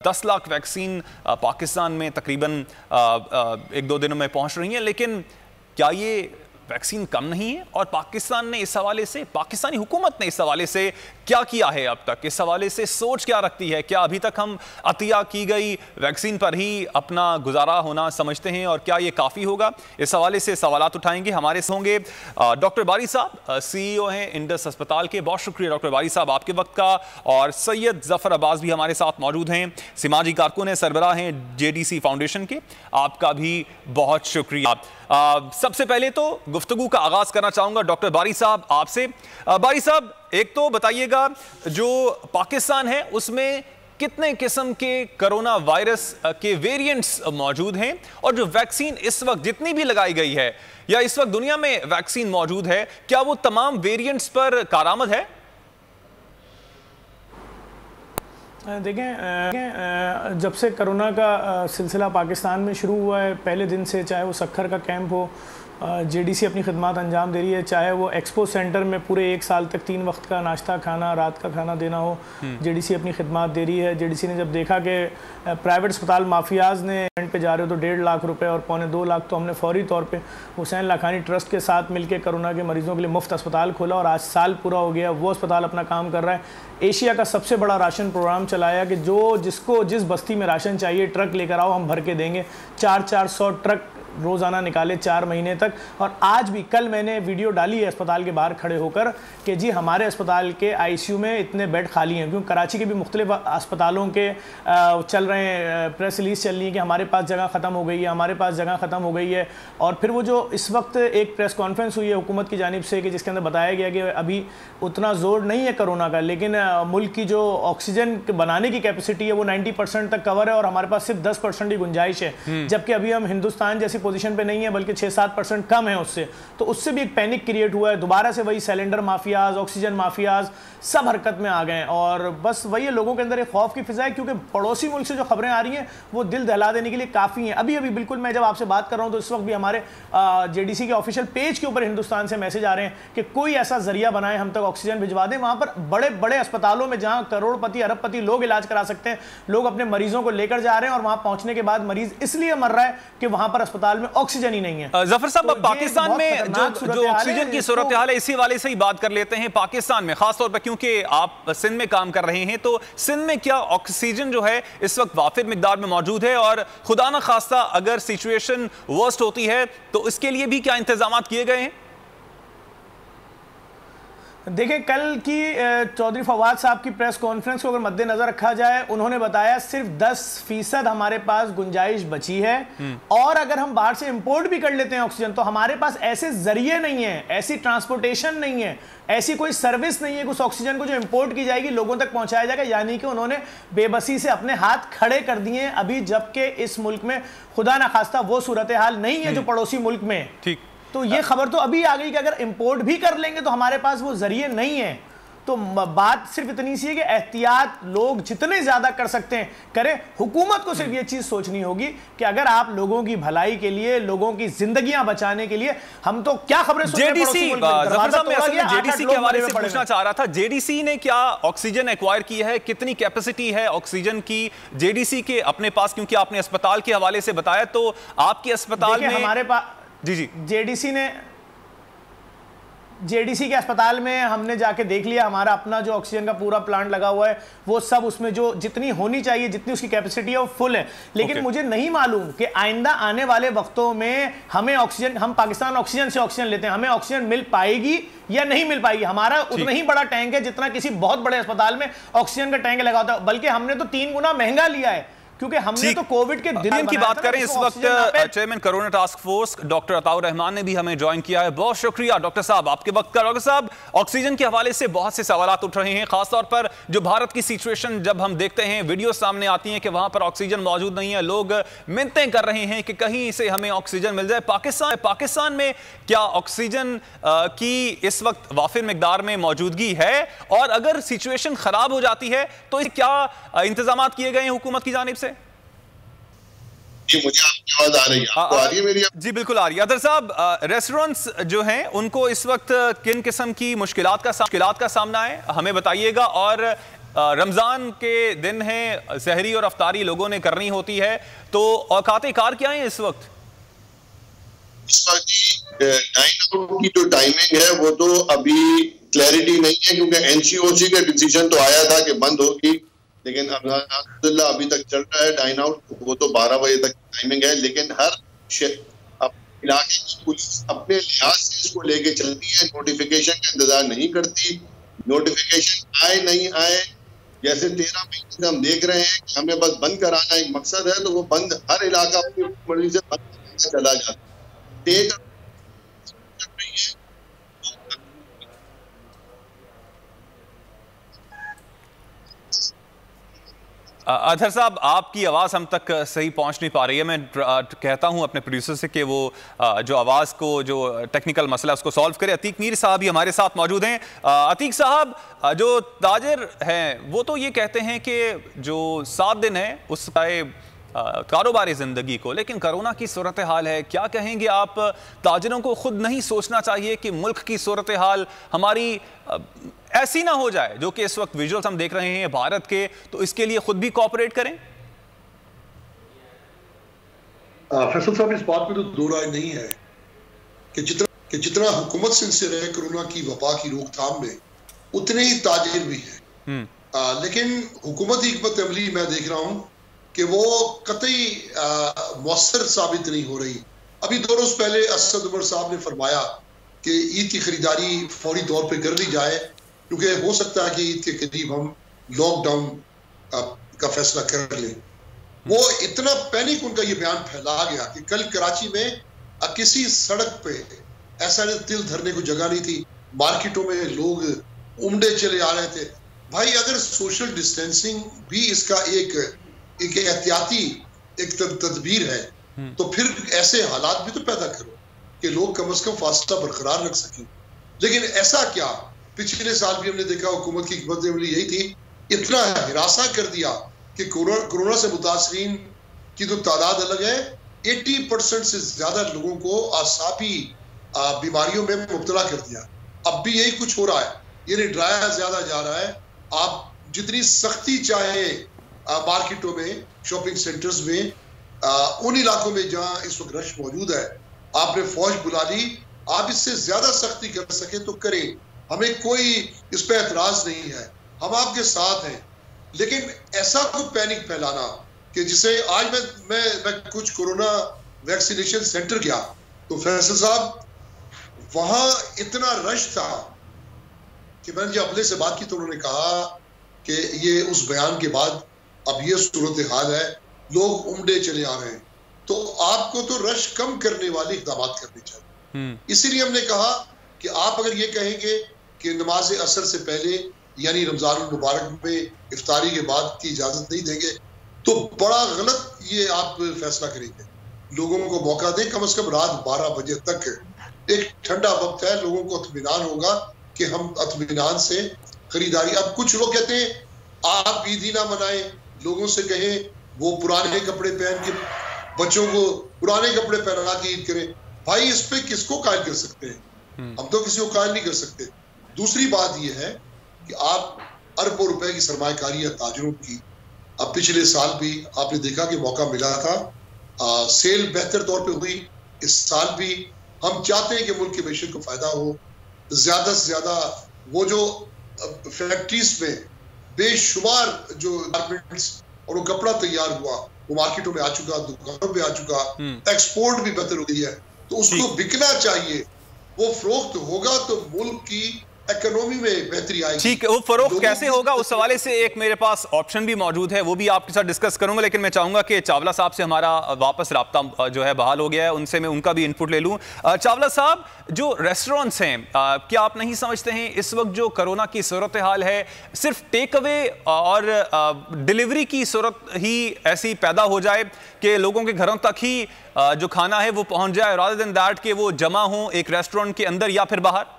10 lakh vaccine Pakistan में तकरीबन 1-2 दिनों में पहुंच रही हैं, लेकिन क्या ये वैक्सीन कम नहीं है? और पाकिस्तान ने इस हवाले से, पाकिस्तानी हुकूमत ने इस हवाले से क्या किया है अब तक? इस हवाले से सोच क्या रखती है? क्या अभी तक हम अतिया की गई वैक्सीन पर ही अपना गुजारा होना समझते हैं और क्या ये काफ़ी होगा? इस हवाले से सवालात उठाएंगे। हमारे से होंगे डॉक्टर बारी साहब, CEO हैं इंडस अस्पताल के। बहुत शुक्रिया डॉक्टर बारी साहब आपके वक्त का। और सैयद जफर अब्बास भी हमारे साथ मौजूद हैं, समाजी कारकुन हैं, सरबराह हैं JDC फाउंडेशन के। आपका भी बहुत शुक्रिया। सबसे पहले तो गुफ्तगू का आगाज करना चाहूंगा डॉक्टर बारी साहब आपसे। बारी साहब, एक तो बताइएगा, जो पाकिस्तान है उसमें कितने किस्म के कोरोना वायरस के वेरिएंट्स मौजूद हैं, और जो वैक्सीन इस वक्त जितनी भी लगाई गई है या इस वक्त दुनिया में वैक्सीन मौजूद है, क्या वो तमाम वेरिएंट्स पर कारआमद है? देखें, जब से कोरोना का सिलसिला पाकिस्तान में शुरू हुआ है, पहले दिन से, चाहे वो सक्खर का कैंप हो, JDC अपनी खिदमत अंजाम दे रही है, चाहे वो एक्सपो सेंटर में पूरे 1 साल तक 3 वक्त का नाश्ता खाना, रात का खाना देना हो, JDC अपनी खिदमत दे रही है। JDC ने जब देखा कि प्राइवेट अस्पताल माफियाज ने रेंट पे जा रहे हो तो 1.5 लाख रुपए और 2.25 लाख, तो हमने फौरी तौर पे हुसैन लाखानी ट्रस्ट के साथ मिलकर कोरोना के मरीजों के लिए मुफ्त अस्पताल खोला और आज साल पूरा हो गया, वो अस्पताल अपना काम कर रहा है। एशिया का सबसे बड़ा राशन प्रोग्राम चलाया कि जिसको जिस बस्ती में राशन चाहिए ट्रक लेकर आओ, हम भर के देंगे। 400 ट्रक रोज़ाना निकाले 4 महीने तक। और आज भी, कल मैंने वीडियो डाली है अस्पताल के बाहर खड़े होकर कि जी हमारे अस्पताल के ICU में इतने बेड खाली हैं, क्योंकि कराची के भी मुख्तलिफ अस्पतालों के चल रहे हैं, प्रेस रिलीज चल रही है कि हमारे पास जगह ख़त्म हो गई है, हमारे पास जगह ख़त्म हो गई है। और फिर वो जो इस वक्त एक प्रेस कॉन्फ्रेंस हुई है हुकूमत की जानिब से कि जिसके अंदर बताया गया कि अभी उतना जोर नहीं है कोरोना का, लेकिन मुल्क की जो ऑक्सीजन बनाने की कैपेसिटी है वो 90% तक कवर है और हमारे पास सिर्फ 10% ही गुंजाइश है, जबकि अभी हम हिंदुस्तान जैसी पोजीशन पे नहीं है, बल्कि 6-7% कम है उससे। तो उससे भी एक पैनिक क्रिएट हुआ है। दोबारा से वही सिलेंडर माफियाज, ऑक्सीजन माफियाज सब हरकत में आ गए हैं और बस वही है, लोगों के अंदर एक खौफ की फिजा है, क्योंकि पड़ोसी मुल्क से जो खबरें आ रही हैं वो दिल दहला देने के लिए काफ़ी हैं। अभी अभी बिल्कुल मैं जब आपसे बात कर रहा हूं तो इस वक्त भी हमारे JDC के ऑफिशियल पेज के ऊपर हिंदुस्तान से मैसेज आ रहे हैं कि कोई ऐसा जरिया बनाए, हम तक ऑक्सीजन भिजवा दें। वहां पर बड़े बड़े अस्पतालों में जहां करोड़पति अरबपति लोग इलाज करा सकते हैं, लोग अपने मरीजों को लेकर जा रहे हैं और वहां पहुंचने के बाद मरीज इसलिए मर रहा है कि वहां पर अस्पताल में ऑक्सीजन ही नहीं है। जफर साहब, तो पाकिस्तान में जो ऑक्सीजन की सूरत हाल है, इसी वाले से ही बात कर लेते हैं। पाकिस्तान में खासतौर पर, क्योंकि आप सिंध में काम कर रहे हैं, तो सिंध में क्या ऑक्सीजन जो है इस वक्त वाफिर मिकदार में मौजूद है? और खुदा न खास्ता अगर सिचुएशन वर्स्ट होती है तो इसके लिए भी क्या इंतजाम किए गए हैं? देखिए, कल की चौधरी फवाद साहब की प्रेस कॉन्फ्रेंस को अगर मद्देनजर रखा जाए, उन्होंने बताया सिर्फ 10% हमारे पास गुंजाइश बची है और अगर हम बाहर से इंपोर्ट भी कर लेते हैं ऑक्सीजन तो हमारे पास ऐसे जरिए नहीं है, ऐसी ट्रांसपोर्टेशन नहीं है, ऐसी कोई सर्विस नहीं है कि उस ऑक्सीजन को जो इंपोर्ट की जाएगी लोगों तक पहुंचाया जाएगा। यानी कि उन्होंने बेबसी से अपने हाथ खड़े कर दिए अभी, जबकि इस मुल्क में खुदा ना खास्ता वो सूरत हाल नहीं है जो पड़ोसी मुल्क में। ठीक, तो ये खबर तो अभी आ गई कि अगर इंपोर्ट भी कर लेंगे तो हमारे पास वो जरिए नहीं है। तो बात सिर्फ इतनी सी है कि एहतियात लोग जितने ज्यादा कर सकते हैं करें। हुकूमत को सिर्फ ये चीज सोचनी होगी कि अगर आप लोगों की भलाई के लिए, लोगों की जिंदगियां बचाने के लिए, हम तो क्या खबरें JDC के हवाले से पूछना चाह रहा था, JDC ने क्या ऑक्सीजन एक्वायर की है? कितनी कैपेसिटी है ऑक्सीजन की JDC के अपने पास? क्योंकि आपने अस्पताल के हवाले से बताया, तो आपके अस्पताल में हमारे पास जी JDC के अस्पताल में हमने जाके देख लिया, हमारा अपना जो ऑक्सीजन का पूरा प्लांट लगा हुआ है वो सब, उसमें जो जितनी होनी चाहिए, जितनी उसकी कैपेसिटी है वो फुल है। लेकिन मुझे नहीं मालूम कि आइंदा आने वाले वक्तों में हमें ऑक्सीजन, हम पाकिस्तान ऑक्सीजन से ऑक्सीजन लेते हैं, हमें ऑक्सीजन मिल पाएगी या नहीं मिल पाएगी। हमारा उतना ही बड़ा टैंक है जितना किसी बहुत बड़े अस्पताल में ऑक्सीजन का टैंक लगा होता है, बल्कि हमने तो 3 गुना महंगा लिया है, क्योंकि हमने तो कोविड के दिन की बात करें। इस वक्त chairman corona task force doctor Ataur Rahman ने भी हमें ज्वाइन किया है। बहुत शुक्रिया डॉक्टर साहब आपके वक्त का। डॉक्टर साहब, ऑक्सीजन के हवाले से बहुत से सवालात उठ रहे हैं, खासतौर पर जो भारत की सिचुएशन जब हम देखते हैं, वीडियो सामने आती हैं कि वहां पर ऑक्सीजन मौजूद नहीं है, लोग मिन्नतें कर रहे हैं कि कहीं से हमें ऑक्सीजन मिल जाए। पाकिस्तान में क्या ऑक्सीजन की इस वक्त वाफिर मिकदार में मौजूदगी है? और अगर सिचुएशन खराब हो जाती है तो क्या इंतजाम किए गए हैं हुकूमत की जानिब से? जी, मुझे आपकी आवाज आ रही है, आपको आ रही है मेरी? जी बिल्कुल आ रही है। अदर साहब, रेस्टोरेंट्स जो हैं उनको इस वक्त किन किस्म की मुश्किलात का सामना है, हमें बताइएगा। और रमजान के दिन है, सहरी और अफ्तारी लोगों ने करनी होती है, तो औकात कार क्या है इस वक्त? इस वक्त डाइन आउट की जो टाइमिंग है वो तो अभी क्लैरिटी नहीं है, क्योंकि एनसीओसी का डिसीजन तो आया था कि बंद होगी, लेकिन अल्हम्दुलिल्लाह अभी तक चल रहा है डाइन आउट। वो तो 12 बजे तक टाइमिंग है, लेकिन हर इलाके की पुलिस अपने लिहाज से इसको लेके चलती है, नोटिफिकेशन का इंतजार नहीं करती। नोटिफिकेशन आए नहीं आए, जैसे 13 महीने से हम देख रहे हैं कि हमें बस बंद कराना एक मकसद है, तो वो बंद हर इलाका अपनी मर्जी से बंद चला जाता है। अजहर साहब, आपकी आवाज़ हम तक सही पहुंच नहीं पा रही है। मैं कहता हूं अपने प्रोड्यूसर से कि वो जो आवाज़ को, जो टेक्निकल मसला उसको सॉल्व करे। अतीक मीर साहब भी हमारे साथ मौजूद हैं। अतीक साहब, जो ताजिर हैं वो तो ये कहते हैं कि जो 7 दिन है उसका कारोबारी ज़िंदगी को, लेकिन कोरोना की सूरत हाल है, क्या कहेंगे आप? ताजिरों को खुद नहीं सोचना चाहिए कि मुल्क की सूरत हाल हमारी ऐसी ना हो जाए जो कि इस वक्त विजुअल्स हम देख रहे हैं भारत के, तो इसके लिए खुद भी कोऑपरेट करें? फैसल साहब, इस बात में तो दो राय नहीं है कि जितना हुकूमत सिलसिले है कोरोना की वबा की रोकथाम में, उतने ही ताजिर भी हैं। लेकिन हुकूमती हिकमत अमली मैं देख रहा हूं कि वो कतई मौसर साबित नहीं हो रही। अभी 2 रोज पहले असद उमर साहब ने फरमाया कि ईद की खरीदारी फौरी तौर पे कर ली जाए, क्योंकि हो सकता है कि ईद के करीब हम लॉकडाउन का फैसला कर लें। वो इतना पैनिक उनका ये बयान फैला गया कि कल कराची में किसी सड़क पे ऐसा तिल धरने को जगह नहीं थी, मार्केटों में लोग उमड़े चले आ रहे थे। भाई, अगर सोशल डिस्टेंसिंग भी इसका एक एहतियाती एक तदबीर है, तो फिर ऐसे हालात भी तो पैदा करो कि लोग कम से कम फासला बरकरार रख सकें। लेकिन ऐसा क्या, पिछले साल भी हमने देखा हुकूमत की हिकमत अमली यही थी, इतना हिरासा कर दिया कि कोरोना से मुतासरीन की तो तादाद अलग है, 80% से ज्यादा लोगों को आसाबी बीमारियों में मुब्तला कर दिया। अब भी यही कुछ हो रहा है, यानी डराया ज्यादा जा रहा है। आप जितनी सख्ती चाहे मार्केटों में, शॉपिंग सेंटर्स में, उन इलाकों में जहां इस वक्त रश मौजूद है, आपने फौज बुला ली। आप इससे ज्यादा सख्ती कर सके तो करें, हमें कोई इस पे एतराज नहीं है, हम आपके साथ हैं। लेकिन ऐसा कुछ पैनिक फैलाना कि जिसे आज मैं कुछ कोरोना वैक्सीनेशन सेंटर गया तो फैसल साहब, वहां इतना रश था कि मैंने जब अमले से बात की तो उन्होंने कहा कि ये उस बयान के बाद अब ये सूरत हाल है, लोग उमड़े चले आ रहे हैं, तो आपको तो रश कम करने वाले इक़दाम करने चाहिए। इसीलिए हमने कहा कि आप अगर ये कहेंगे कि नमाज असर से पहले यानी रमजान मुबारक में इफ्तारी के बाद की इजाजत नहीं देंगे, तो बड़ा गलत ये आप फैसला करेंगे। लोगों को मौका दें, कम से कम रात 12 बजे तक, एक ठंडा वक्त है, लोगों को इत्मीनान होगा कि हम इत्मीनान से खरीदारी। अब कुछ लोग कहते हैं आप ईद ही ना मनाएं, लोगों से कहें वो पुराने कपड़े पहन के, बच्चों को पुराने कपड़े पहना के ईद करें। भाई, इस पे किसको कायल कर सकते हैं? हम तो किसी को कायल नहीं कर सकते। दूसरी बात यह है कि आप अरबों रुपए की सरमायाकारी है ताजिरों की। अब पिछले साल भी आपने देखा कि मौका मिला था, सेल बेहतर तौर पे हुई। इस साल भी हम चाहते हैं कि मुल्क की मैशत को फायदा हो, ज्यादा से ज्यादा वो जो फैक्ट्रीज में बेशुमार जो गारमेंट्स और वो कपड़ा तैयार हुआ वो मार्केटों में आ चुका, दुकानों में आ चुका, एक्सपोर्ट भी बेहतर हो गई है, तो उसको बिकना चाहिए। वो फरोख्त होगा तो मुल्क की इकोनॉमी में बेहतरी आएगी। ठीक है, वो फरोख्त कैसे होगा, उस हवाले से एक मेरे पास ऑप्शन भी मौजूद है, वो भी आपके साथ डिस्कस करूंगा। लेकिन मैं चाहूंगा कि चावला साहब से हमारा वापस राब्ता जो है बहाल हो गया है, उनसे मैं उनका भी इनपुट ले लूं। चावला साहब, जो रेस्टोरेंट्स हैं, क्या आप नहीं समझते हैं इस वक्त जो कोरोना की सूरत हाल है, सिर्फ टेक अवे और डिलीवरी की सूरत ही ऐसी पैदा हो जाए कि लोगों के घरों तक ही जो खाना है वो पहुंच जाए, रादर देन दैट कि वो जमा हो एक रेस्टोरेंट के अंदर या फिर बाहर?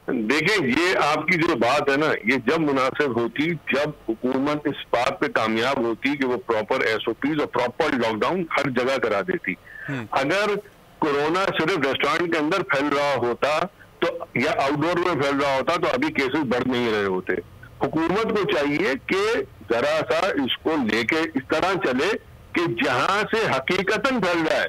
देखिए, ये आपकी जो बात है ना, ये जब मुनासिब होती, जब हुकूमत इस बात पे कामयाब होती कि वो प्रॉपर SOPs और प्रॉपर लॉकडाउन हर जगह करा देती। अगर कोरोना सिर्फ रेस्टोरेंट के अंदर फैल रहा होता तो या आउटडोर में फैल रहा होता तो अभी केसेस बढ़ नहीं रहे होते। हुकूमत को चाहिए कि जरा सा इसको लेके इस तरह चले कि जहां से हकीकतन फैल रहा है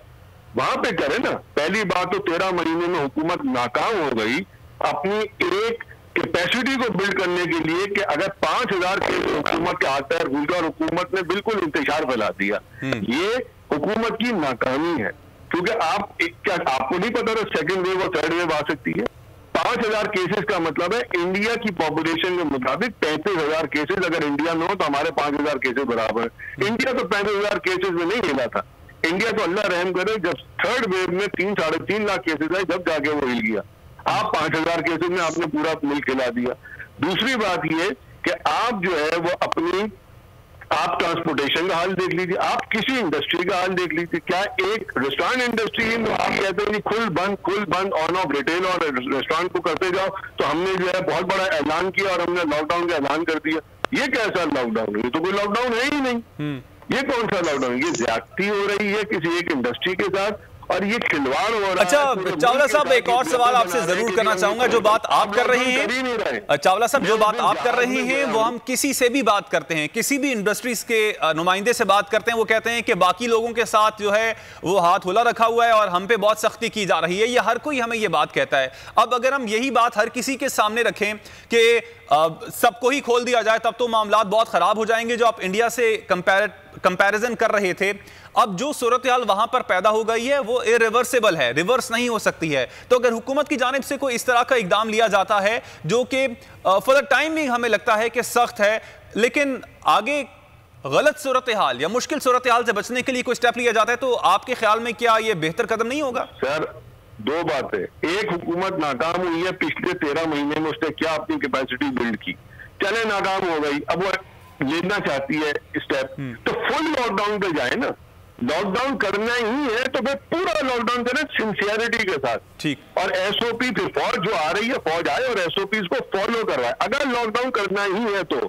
वहां पे करे ना। पहली बात तो 13 महीने में हुकूमत नाकाम हो गई अपनी एक कैपेसिटी को बिल्ड करने के लिए कि अगर 5000 केस हुकूमत के हाथ पैर घुस गए और हुकूमत ने बिल्कुल इंतशार फैला दिया, ये हुकूमत की नाकामी है। क्योंकि क्या आपको नहीं पता था सेकंड वेव और थर्ड वेव आ सकती है? 5000 केसेस का मतलब है इंडिया की पॉपुलेशन के मुताबिक 35,000 केसेस अगर इंडिया में हो तो हमारे 5000 केसेस बराबर है। इंडिया तो 35,000 केसेस में नहीं हिला था। इंडिया तो अल्लाह रहम करे जब थर्ड वेव में 3-3.5 लाख केसेस आए जब जाके वो हिल गया। आप 5000 केसेस में आपने पूरा मुल्क हिला दिया। दूसरी बात ये कि आप जो है वो आप ट्रांसपोर्टेशन का हाल देख लीजिए, आप किसी इंडस्ट्री का हाल देख लीजिए। क्या एक रेस्टोरेंट इंडस्ट्री में आप कहते हैं खुल बंद ऑन ऑफ रिटेल और रेस्टोरेंट को करते जाओ, तो हमने जो है बहुत बड़ा ऐलान किया और हमने लॉकडाउन का ऐलान कर दिया। ये कैसा लॉकडाउन? ये तो कोई लॉकडाउन है ही नहीं। ये कौन सा लॉकडाउन? ये ज्यादती हो रही है किसी एक इंडस्ट्री के साथ और ये खिलवाड़ हो रहा है। अच्छा चावला साहब, एक और सवाल आपसे जरूर करना चाहूंगा। जो बात आप कर रहे हैं चावला साहब, जो बात आप कर रहे हैं वो हम किसी से भी बात करते हैं, किसी भी इंडस्ट्रीज के नुमाइंदे से बात करते हैं, वो कहते हैं कि बाकी लोगों के साथ जो है वो हाथ खुला रखा हुआ है और हम पे बहुत सख्ती की जा रही है। ये हर कोई हमें ये बात कहता है। अब अगर हम यही बात हर किसी के सामने रखें कि सबको ही खोल दिया जाए तब तो मामलात बहुत खराब हो जाएंगे, जो आप इंडिया से कंपैरिजन कर रहे थे। अब जो सूरत हाल वहां पर पैदा हो गई है वो इरिवर्सिबल है, रिवर्स नहीं हो सकती है। तो अगर हुकूमत की जानिब से कोई इस तरह का इकदाम लिया जाता है जो कि फॉर द टाइमिंग हमें लगता है कि सख्त है, लेकिन आगे गलत सूरत हाल या मुश्किल सूरत हाल से बचने के लिए कोई स्टेप लिया जाता है, तो आपके ख्याल में क्या ये बेहतर कदम नहीं होगा? सर, दो बातें। एक, हुकूमत नाकाम हुई है पिछले 13 महीने में, उसने क्या अपनी कैपेसिटी बिल्ड की, चले नाकाम हो गई, अब वो लेना चाहती है स्टेप, तो फुल लॉकडाउन पे जाए ना। लॉकडाउन करना ही है तो फिर पूरा लॉकडाउन करें सिंसियरिटी के साथ, ठीक। और एसओपी, फिर फौज जो आ रही है फौज आए और एसओपी को फॉलो करवाए अगर लॉकडाउन करना ही है तो।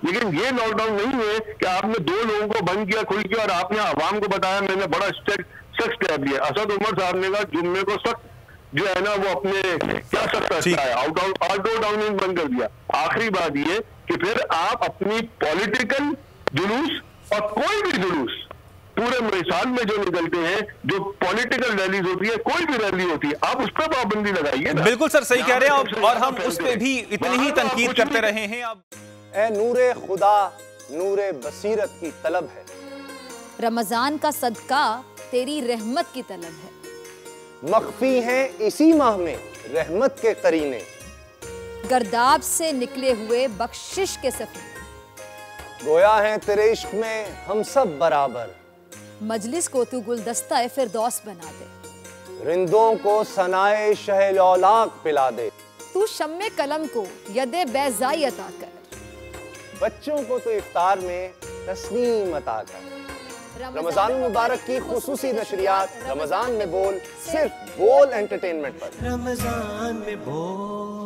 लेकिन ये लॉकडाउन नहीं है कि आपने 2 लोगों को बंद किया खुल किया और आपने आवाम को बताया मैंने बड़ा सख्त स्टेप लिया। असद उमर साहब ने कहा जुम्मे को सख्त जो है ना वो अपने क्या सकता है आउटडोर डाउनिंग बंद कर दिया। आखिरी बात ये कि फिर आप अपनी पॉलिटिकल जुलूस और कोई भी जुलूस पूरे मिसाल में जो निकलते हैं, जो पॉलिटिकल रैलीज होती है, कोई भी रैली होती है, आप उस पर पाबंदी लगाइए ना। बिल्कुल सर, सही कह रहे हैं और हम उस पर भी इतनी ही तनकीद करते रहे हैं। अब ए नूरे खुदा नूरे बसीरत की तलब है, रमजान का सदका तेरी रहमत की तलब है, मख्फी हैं इसी माह में रहमत के करीने, गर्दाब से निकले हुए बख्शिश के सफीने, गोया है तेरे इश्क में हम सब बराबर, मजलिस को तू गुलदस्ता फिरदौस बना दे, रिंदों को सनाए शहलौलाक पिला दे, तू शम्मे कलम को यदे बैज़ाई अता कर, बच्चों को तो इफ्तार में तस्नीम अता कर। रमजान मुबारक की खुसूसी नशरियात रमजान में बोल, सिर्फ बोल एंटरटेनमेंट पर। रमजान में बोल।